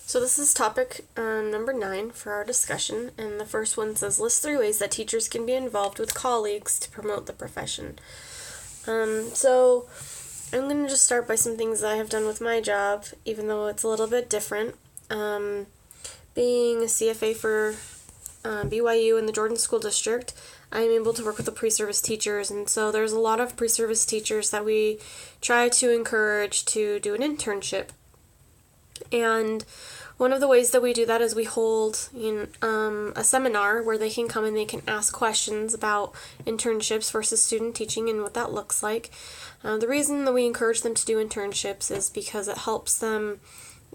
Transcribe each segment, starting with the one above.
So this is topic number 9 for our discussion, and the first one says, list 3 ways that teachers can be involved with colleagues to promote the profession. So I'm going to just start by some things that I have done with my job, even though it's a little bit different. Being a CFA for BYU in the Jordan School District, I'm able to work with the pre-service teachers, and so there's a lot of pre-service teachers that we try to encourage to do an internship. And one of the ways that we do that is we hold a seminar where they can come and they can ask questions about internships versus student teaching and what that looks like. The reason that we encourage them to do internships is because it helps them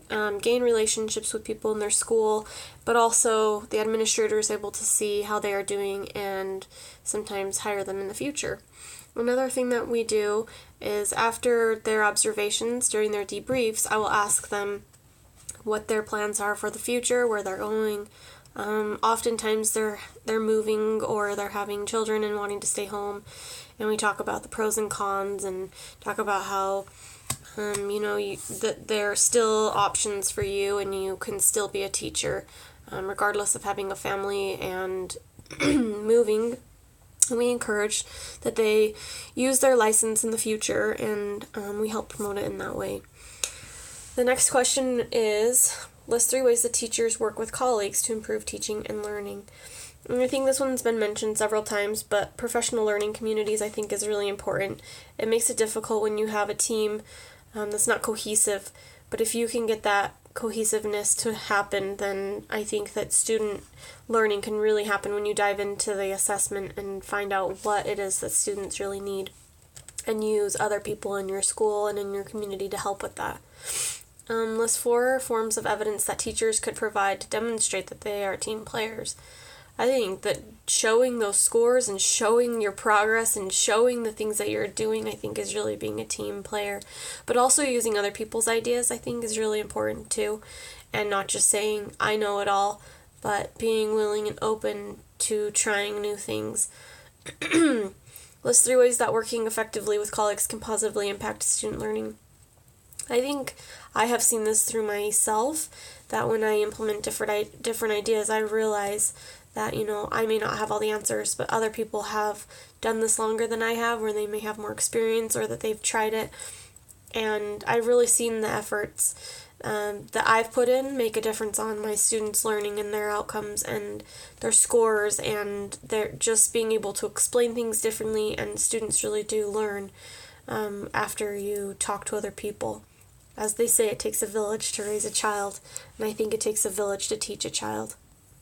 gain relationships with people in their school, but also the administrator is able to see how they are doing and sometimes hire them in the future. Another thing that we do is after their observations during their debriefs, I will ask them what their plans are for the future, where they're going. Oftentimes they're moving or they're having children and wanting to stay home, and we talk about the pros and cons and talk about how that there are still options for you and you can still be a teacher regardless of having a family and moving. We encourage that they use their license in the future, and we help promote it in that way. The next question is, list 3 ways that teachers work with colleagues to improve teaching and learning. And I think this one's been mentioned several times, but professional learning communities I think is really important. It makes it difficult when you have a team that's not cohesive, but if you can get that cohesiveness to happen, then I think that student learning can really happen when you dive into the assessment and find out what it is that students really need and use other people in your school and in your community to help with that. List 4 forms of evidence that teachers could provide to demonstrate that they are team players. I think that showing those scores and showing your progress and showing the things that you're doing, I think is really being a team player. But also using other people's ideas, I think, is really important too. And not just saying, I know it all, but being willing and open to trying new things. List 3 ways that working effectively with colleagues can positively impact student learning. I think I have seen this through myself, that when I implement different ideas, I realize that, I may not have all the answers, but other people have done this longer than I have, or they may have more experience, or that they've tried it. And I've really seen the efforts that I've put in make a difference on my students' learning and their outcomes and their scores, and they're just being able to explain things differently, and students really do learn after you talk to other people. As they say, it takes a village to raise a child, and I think it takes a village to teach a child.